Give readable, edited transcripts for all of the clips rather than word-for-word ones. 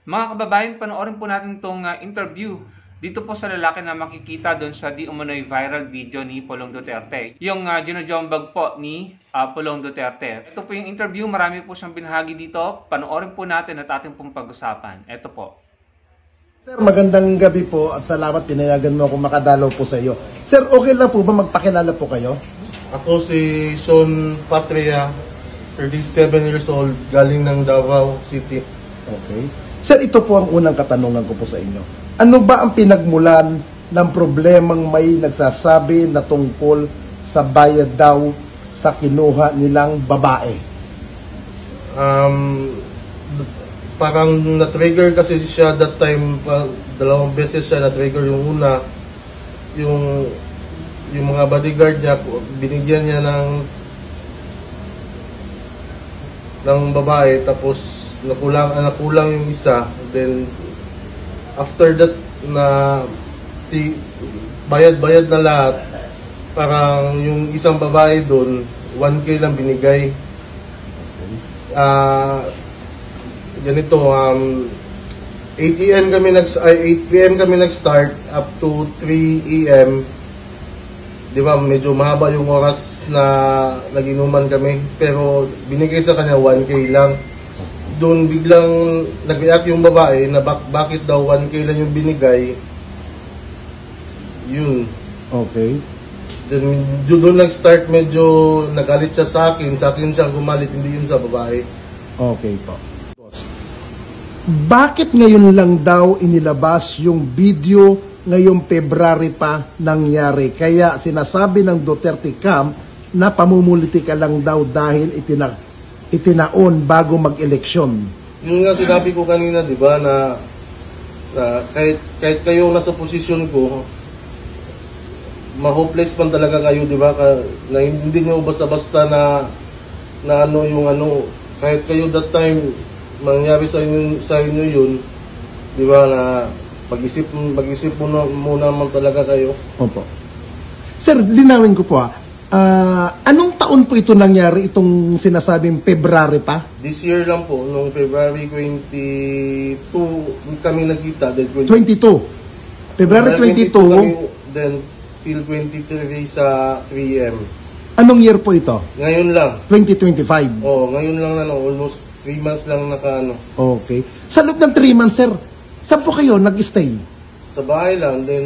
Mga kababayan, panoorin po natin itong interview dito po sa lalaki na makikita doon sa di umano'y viral video ni Pulong Duterte. Yung ginojombag po ni Pulong Duterte. Ito po yung interview, marami po siyang binahagi dito. Panoorin po natin at ating pong pag-usapan. Ito po. Sir, magandang gabi po at salamat pinayagan mo akong makadalaw po sa iyo. Sir, okay lang po ba magpakilala po kayo? Ako si Sean Patria, 37 years old, galing ng Davao City. Okay. Sir, ito po ang unang katanungan ko po sa inyo. Ano ba ang pinagmulan ng problemang may nagsasabi na tungkol sa bayad daw sa kinuha nilang babae? Parang na-trigger kasi siya that time, dalawang beses siya na-trigger. Yung una, yung mga bodyguard niya, binigyan niya ng babae, tapos nakulang yung isa. Then after that na bayad na lahat, parang yung isang babae doon 1K lang binigay. Ganito, 8 PM kami nag-start up to 3 AM. Di ba, medyo mahaba yung oras na naginuman kami, pero binigay sa kanya 1K lang. Doon biglang nag-react yung babae na bakit daw 1K lang yung binigay. Yun. Okay. Then doon nag-start, medyo nagalit siya sa akin siya gumalit, hindi yun sa babae. Okay po. Bakit ngayon lang daw inilabas yung video ngayong February pa nangyari? Kaya sinasabi ng Duterte camp na pamumulitika lang daw dahil itinaon bago mag-eleksyon. Yung nga sinabi ko kanina, di ba, na kahit kayo nasa posisyon ko, ma-hopeless pa talaga kayo, di ba? Na hindi nyo basta-basta na kahit kayo that time, mangyari sa inyo yun, di ba, na mag-isip muna naman talaga kayo. Opo. Sir, linawin ko po anong taon po ito nangyari, itong sinasabing February pa? This year lang po, noong February 22 kami nagkita. 22. February 22. Then till 23 sa 3M. Anong year po ito? Ngayon lang. 2025. Ngayon lang na, almost 3 months lang Okay. Sa loob ng 3 months, sir, saan po kayo nag-stay? Sa bahay lang. Then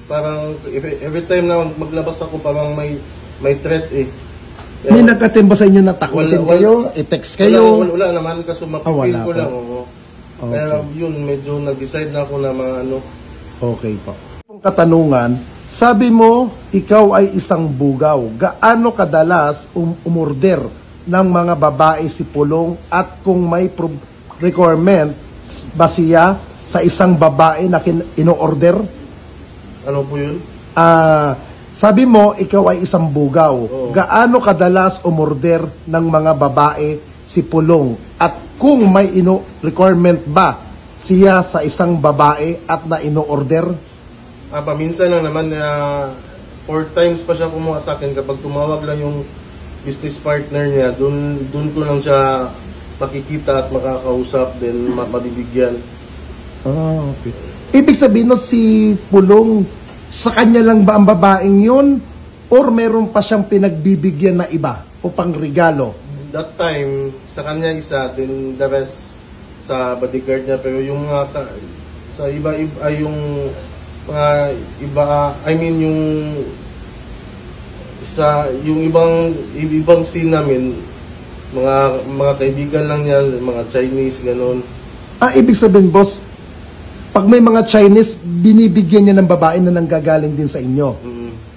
parang every time na maglabas ako, parang may threat eh. May nag-attempt ba sa inyo na takutin kayo? I-text kayo? Wala naman, kasi mapipil ko lang. Okay. Kaya yun, medyo nag-decide na ako na Okay po. Kung katanungan, sabi mo, ikaw ay isang bugaw. Gaano kadalas umorder ng mga babae si Pulong, at kung may requirement ba siya sa isang babae na ino-order? Ano po yun? Sabi mo, ikaw ay isang bugaw. Gaano kadalas umorder ng mga babae si Pulong? At kung may requirement ba siya sa isang babae at na ino-order? Paminsan lang naman, 4 times pa siya kumuha sa akin. Kapag tumawag lang yung business partner niya, dun ko lang siya makikita at makakausap, then mabibigyan. Okay. Ibig sabihin no, si Pulong, sa kanya lang ba ang babaeng yun? Or meron pa siyang pinagbibigyan na iba o pang regalo? That time, sa kanya isa, then the rest sa bodyguard niya. Pero yung sa iba yung mga iba, I mean yung ibang scene namin, mga kaibigan lang niya, mga Chinese, gano'n. Ibig sabihin, boss, pag may mga Chinese, binibigyan niya ng babae na nanggagaling din sa inyo.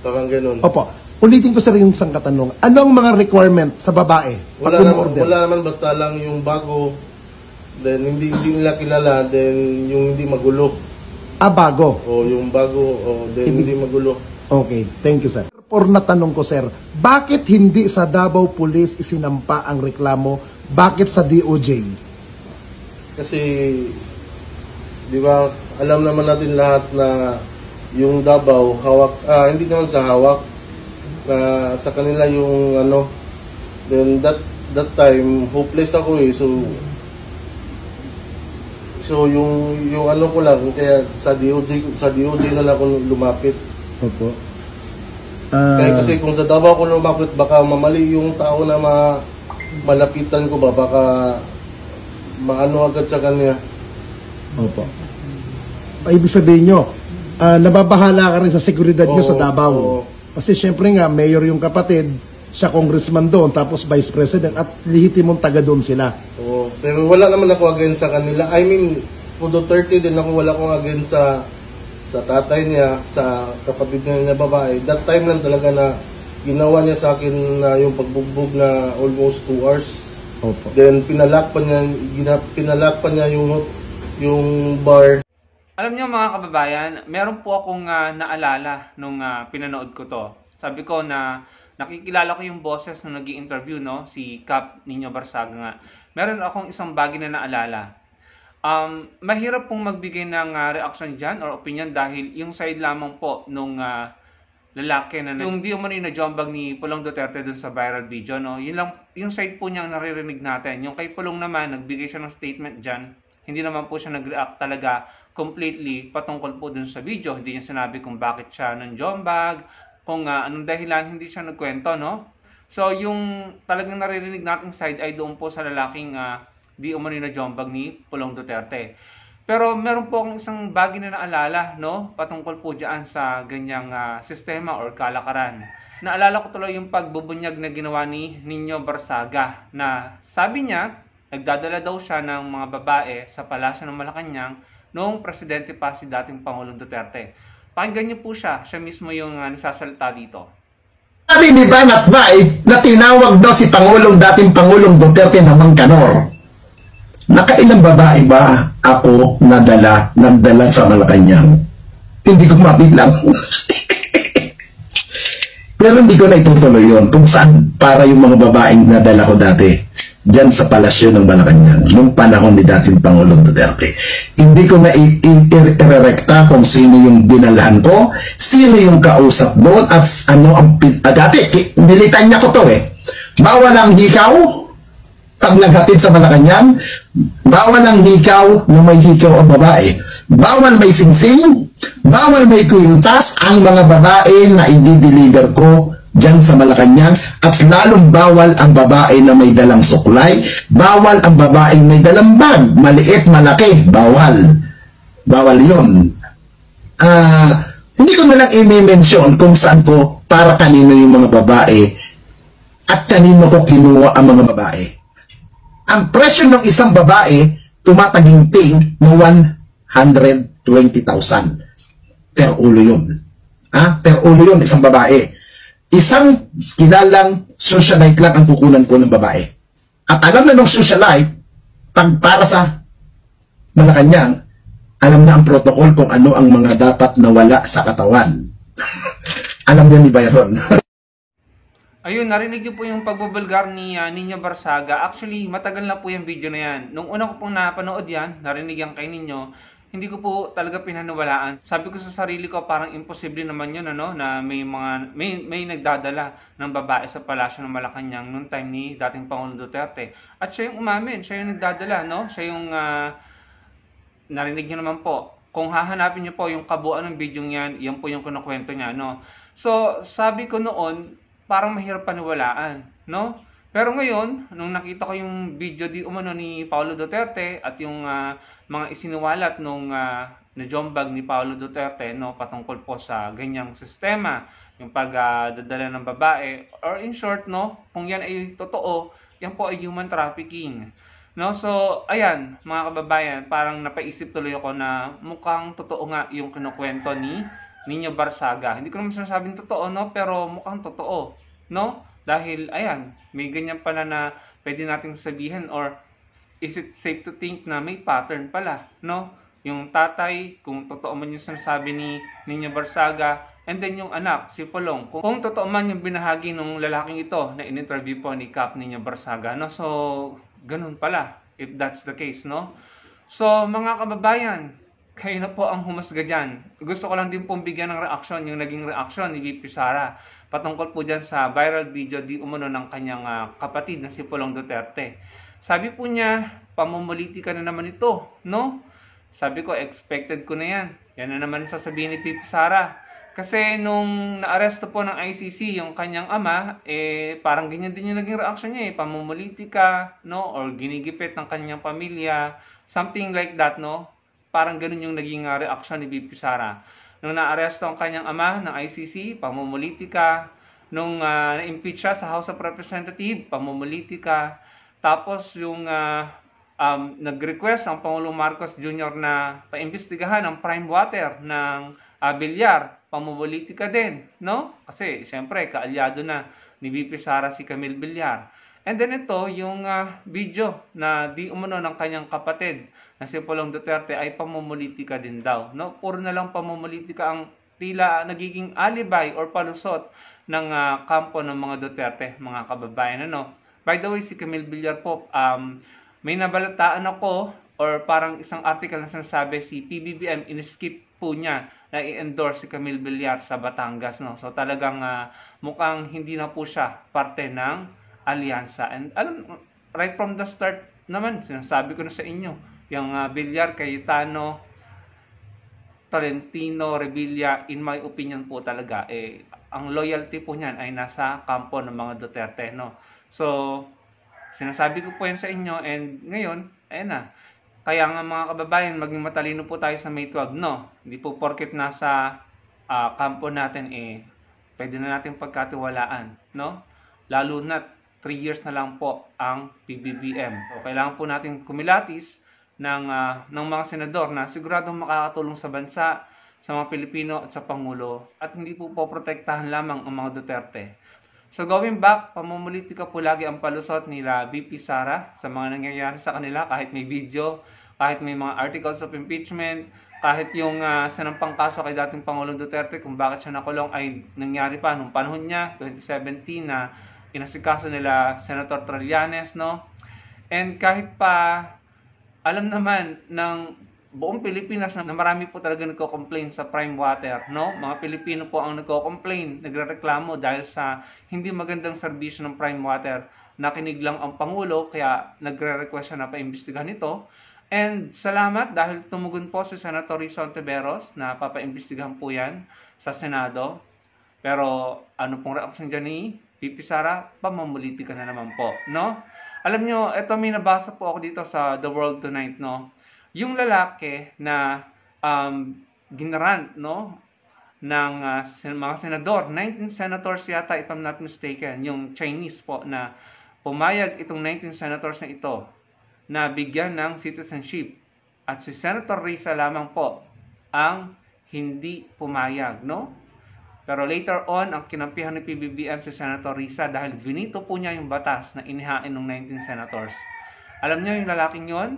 Parang gano'n. Opo. Ulitin ko sa rin yung isang katanong. Ano ang mga requirement sa babae pag umorder? Wala naman, basta lang yung bago, then hindi nila kilala, then yung hindi magulo. Bago? Yung bago, then hindi magulo. Okay, thank you, sir. Por na tanong ko, sir, bakit hindi sa Davao Police isinampa ang reklamo? Bakit sa DOJ? Kasi, di ba, alam naman natin lahat na yung Davao, hawak, hindi naman sa hawak, sa kanila yung then that time, hopeless ako so So yung ano ko lang, kaya sa DOJ na lang ako lumapit. Opo. Kaya kasi kung sa Davao ako lumapit, baka mamali yung tao na malapitan ko ba, baka maano agad sa kanya. Opo. Ibig sabihin nyo, nababahala ka rin sa seguridad nyo sa Davao. Oo. Kasi syempre nga, mayor yung kapatid, siya congressman doon, tapos vice president, at lehitimong taga doon sila. Oo. Pero wala naman ako against sa kanila. I mean, for Duterte din ako, wala akong against sa tatay niya, sa kapatid niya na babae. That time lang talaga na ginawa niya sa akin na yung pagbugbog na almost 2 hours. Opo. Then pinalak pa niya yung bar. Alam niyo mga kababayan, meron po akong naalala nung pinanood ko to. Sabi ko na nakikilala ko yung boses nung nag-i-interview, no? Si Cap Nino Barsaga nga. Meron akong isang bagay na naalala. Mahirap pong magbigay ng reaction dyan or opinion dahil yung side lamang po nung lalaki na yung di umano na jombag ni Pulong Duterte dun sa viral video, no? Yun lang, yung side po niya naririnig natin. Yung kay Pulong naman, nagbigay siya ng statement dyan. Hindi naman po siya nag-react talaga completely patungkol po dun sa video. Hindi niya sinabi kung bakit siya ng jombag, kung anong dahilan hindi siya nagkwento, no? So, yung talagang naririnig nating side ay doon po sa lalaking di umano na jombag ni Pulong Duterte. Pero meron po akong isang bagay na naalala, no? Patungkol po dyan sa ganyang sistema or kalakaran. Naalala ko tuloy yung pagbubunyag na ginawa ni Nino Barsaga na sabi niya, nagdadala daw siya ng mga babae sa palasyo ng Malacanang noong presidente pa si dating Pangulong Duterte. Pakinggan niyo po siya. Siya mismo yung nagsasalita dito. Sabi ni Banat Bay na tinawag daw si dating Pangulong Duterte na Mangkanor. Nakailang babae ba ako nagdala sa Malacanang? Hindi ko mabilang. Pero hindi ko na itutuloy yun kung saan para yung mga babaeng nadala ko dati dyan sa palasyo ng Malacanang nung panahon ni dating Pangulong Duterte. Hindi ko na i-rerekta kung sino yung dinalhan ko, sino yung kausap doon, at ano ang dati, militan niya ko to Bawal ang hikaw pag naghatid sa Malacanang, bawal ang hikaw na may hikaw ang babae, bawal may singsing, bawal may kwintas ang mga babae na i-deliver ko dyan sa Malacanang, at lalong bawal ang babae na may dalang suklay, bawal ang babae may dalang bag, maliit, malaki, bawal. Bawal yun. Hindi ko na lang i-mention kung saan ko para kanino yung mga babae at kanino ko kinuha ang mga babae. Ang presyo ng isang babae, tumataginting ng 120,000 per ulo yun. Per ulo yun, isang babae. Isang kilalang socialite lang ang kukunan ko ng babae. At alam na ng socialite, pag para sa Malacanang, alam na ang protocol kung ano ang mga dapat nawala sa katawan. Alam niya ni Byron. Ayun, narinig niyo po yung pagbubulgar ni Nino Barsaga. Actually, matagal na po yung video na yan. Nung una ko pong napanood yan, narinig yan kay Nino, hindi ko po talaga pinaniwalaan. Sabi ko sa sarili ko, parang imposible naman yun, na may nagdadala ng babae sa palasyo ng Malacanang noong time ni dating Pangulong Duterte. At siya yung umamin, siya yung nagdadala, no? Siya yung narinig niyo naman po. Kung hahanapin niyo po yung kabuuan ng video niyan, yan po yung kinukwento niya, no? So, sabi ko noon, parang mahirap paniwalaan, no? Pero ngayon, nung nakita ko yung video di umano ni Paulo Duterte at yung mga isiniwalat nung najombag ni Paulo Duterte, no, patungkol po sa ganyang sistema, yung pagdadala ng babae, or in short, no, kung yan ay totoo, yan po ay human trafficking. No, so ayan, mga kababayan, parang napaisip tuloy ako na mukhang totoo nga yung kinukwento ni Nino Barsaga. Hindi ko naman sinasabing totoo, no, pero mukhang totoo, no? Dahil, ayan, may ganyan pala na pwede nating sabihin, or is it safe to think na may pattern pala, no? Yung tatay, kung totoo man yung sinasabi ni Nino Barsaga, and then yung anak, si Pulong. Kung totoo man yung binahagi ng lalaking ito na in-interview po ni Cap Nino Barsaga, no? So, ganun pala, if that's the case, no? So, mga kababayan, kayo na po ang humusga dyan. Gusto ko lang din pong bigyan ng reaction, yung naging reaction ni VP Sara patungkol po dyan sa viral video di umano ng kanyang kapatid na si Pulong Duterte. Sabi po niya, pamumuliti ka na naman ito, no? Sabi ko, expected ko na yan. Yan na naman sasabihin ni Pipi Sara. Kasi nung naaresto po ng ICC yung kanyang ama, parang ganyan din yung naging reaction niya pamumulitika, no? Or ginigipit ng kanyang pamilya, something like that, no? Parang ganun yung naging reaction ni Pipi Sara. Nung naaresto ang kanyang ama ng ICC, pamumulitika. Nung na-impeach siya sa House of Representatives, pamumulitika. Tapos yung nag-request ang Pangulong Marcos Jr. na paimbestigahan ang prime water ng Villar, pamumulitika din, no? Kasi siyempre kaalyado na ni VP Sara si Camille Villar. And then ito yung video na di umano ng kanyang kapatid na si Pulong Duterte ay pamumulitika din daw, no? Puro na lang pamumulitika ang tila nagiging alibay or palusot ng kampo ng mga Duterte, mga kababayan, ano? By the way, si Camille Villar po, may nabalataan ako or parang isang article na sinasabi si PBBM in-skip po niya na i-endorse si Camille Villar sa Batangas, no? So talagang mukhang hindi na po siya parte ng alyansa. And alam, right from the start naman, sinasabi ko na sa inyo, yung Villar, Cayetano, Tolentino, Revilla, in my opinion po talaga, ang loyalty po niyan ay nasa kampo ng mga Duterte, no? So, sinasabi ko po yan sa inyo, and ngayon, ayun na. Kaya nga mga kababayan, maging matalino po tayo sa May 12, no? Hindi po porket nasa kampo natin, pwede na natin pagkatiwalaan, no? Lalo na 3 years na lang po ang PBBM. So, kailangan po natin kumilatis ng mga senador na siguradong makakatulong sa bansa, sa mga Pilipino at sa Pangulo, at hindi po poprotektahan lamang ang mga Duterte. So going back, pamumulitika po lagi ang palusot nila VP Sara sa mga nangyayari sa kanila, kahit may video, kahit may mga articles of impeachment, kahit yung sinampang kaso kay dating Pangulong Duterte kung bakit siya nakulong ay nangyari pa nung panahon niya, 2017, na inasikaso nila Senator Trillanes, no? And kahit pa alam naman ng buong Pilipinas na marami po talaga nagko-complain sa prime water, no? Mga Pilipino po ang nagko-complain, nagrereklamo dahil sa hindi magandang serbisyo ng prime water. Nakinig lang ang Pangulo, kaya nagre-request siya na paimbestigahan ito. And salamat dahil tumugon po si Senator Risa Hontiveros na papaimbestigahan po yan sa Senado. Pero ano pong reaction dyan ni VP Sara? Pamumulitika na naman po, no? Alam nyo, ito may nabasa po ako dito sa The World Tonight, no? Yung lalaki na ginarant, no, ng mga senador, 19 senators yata if I'm not mistaken, yung Chinese po, na pumayag itong 19 senators na ito na bigyan ng citizenship. At si Senator Risa lamang po ang hindi pumayag, no? Pero later on, ang kinampihan ni PBBM si Senator Risa dahil vinito po niya yung batas na inihain ng 19 senators. Alam niyo yung lalaking yon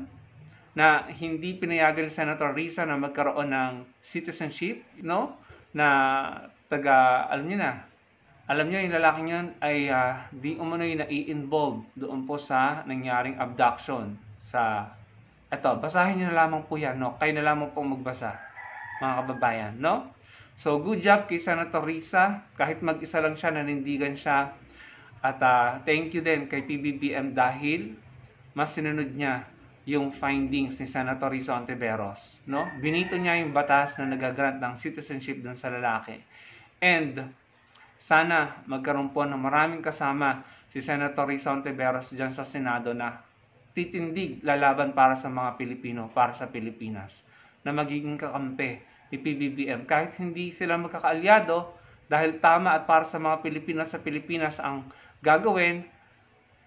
na hindi pinayagan ni Senator Risa na magkaroon ng citizenship, no? Na alam niyo na. Alam niyo yung lalaking yun ay di umano'y na-i-involve doon po sa nangyaring abduction sa eto, basahin niyo na lamang po yan, no? Kayo na lamang po magbasa, mga kababayan, no? So, good job kay Senator Risa. Kahit mag-isa lang siya, nanindigan siya. At thank you din kay PBBM dahil mas sinunod niya yung findings ni Senator Risa Hontiveros, no? Binito niya yung batas na nagagrant ng citizenship dun sa lalaki. And sana magkaroon po ng maraming kasama si Senator Risa Hontiveros dyan sa Senado na titindig lalaban para sa mga Pilipino, para sa Pilipinas, na magiging kakampi ni PBBM kahit hindi sila magkakaalyado, dahil tama at para sa mga Pilipino at sa Pilipinas ang gagawin,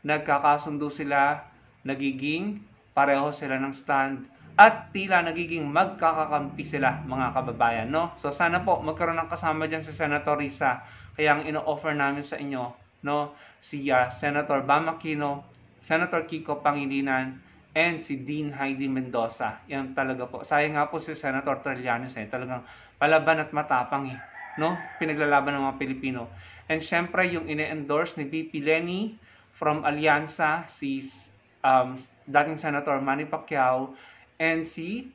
nagkakasundo sila, nagiging pareho sila ng stand, at tila nagiging magkakakampi sila, mga kababayan, no? So sana po magkaroon ng kasama dyan si Senator Risa. Kaya ang ino-offer namin sa inyo, no, si Senator Bam Aquino, Senator Kiko Pangilinan, and si Dean Heidi Mendoza. Yan talaga po. Sayang nga po si Senator Trillanes, talagang palaban at matapang, no? Pinaglalaban ng mga Pilipino. And syempre yung ine-endorse ni VP Lenny from Alyansa, si dating Senator Manny Pacquiao, and si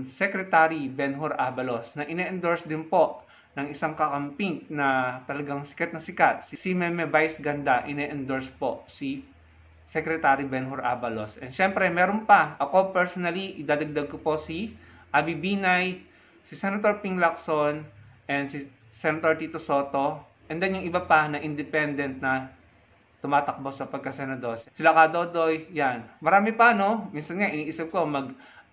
Secretary Benhur Abalos, na ine-endorse din po ng isang kakamping na talagang sikat na sikat. Si Meme Vice Ganda, ine-endorse po si Secretary Benhur Abalos. And syempre, meron pa. Ako personally, idadagdag ko po si Abby Binay, si Senator Ping Lacson, and si Senator Tito Soto. And then yung iba pa na independent na tumatakbo sa pagkasenador. Sila Kadodoy, yan. Marami pa, no? Minsan nga, iniisip ko,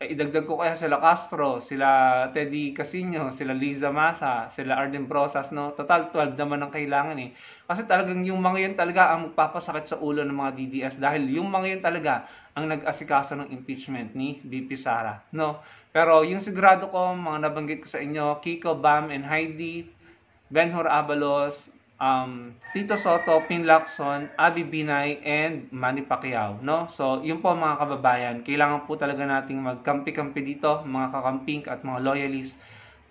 idagdag ko kaya sila Castro, sila Teddy Casino, sila Liza Masa, sila Arden Brosas, no? Total 12 naman ang kailangan eh. Kasi talagang yung mga yun talaga ang magpapasakit sa ulo ng mga DDS dahil yung mga yun talaga ang nag-asikaso ng impeachment ni VP Sara, no? Pero yung sigurado ko, mga nabanggit ko sa inyo, Kiko, Bam, and Heidi, Benhur Abalos, Tito Soto, Ping Lacson, Abby Binay, and Manny Pacquiao, no? So, yun po mga kababayan, kailangan po talaga nating magkampi-kampi dito, mga kakamping at mga loyalists,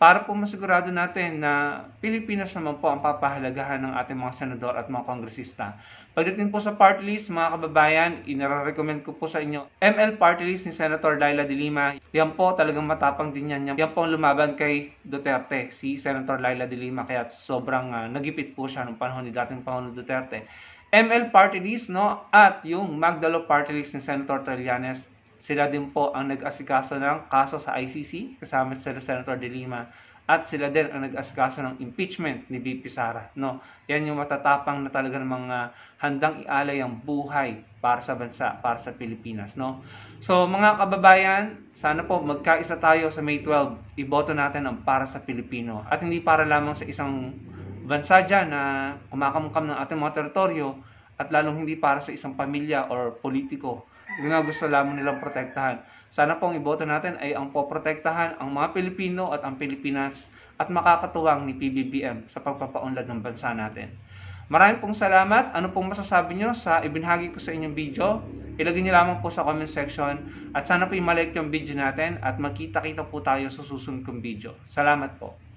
para po masigurado natin na Pilipinas naman po ang papahalagahan ng ating mga senador at mga kongresista. Pagdating po sa party list, mga kababayan, inare-recommend ko po sa inyo ML party list ni Senator Laila de Lima. Yan po, talagang matapang din yan. Yan po ang lumaban kay Duterte, si Senator Laila de Lima, kaya sobrang nagipit po siya noong panahon ni dating Pangulong Duterte. ML party list, no? At yung Magdalo party list ni Senator Trillanes, sila din po ang nag-asikaso ng kaso sa ICC, kasama sila Senator de Lima, at sila din ang nag-asikaso ng impeachment ni VP Sara, no? Yan yung matatapang na talaga ng mga handang ialay ang buhay para sa bansa, para sa Pilipinas, no? So mga kababayan, sana po magkaisa tayo sa May 12, iboto natin ang para sa Pilipino at hindi para lamang sa isang bansa dyan na kumakamukam ng ating mga teritoryo at lalong hindi para sa isang pamilya or politiko na gusto lamang nilang protektahan. Sana pong iboto natin ay ang poprotektahan ang mga Pilipino at ang Pilipinas at makakatuwang ni PBBM sa pagpapaunlad ng bansa natin. Maraming pong salamat. Ano pong masasabi nyo sa ibinahagi ko sa inyong video? Ilagay nyo lamang po sa comment section at sana po i-like yung video natin at magkita-kita po tayo sa susunod kong video. Salamat po.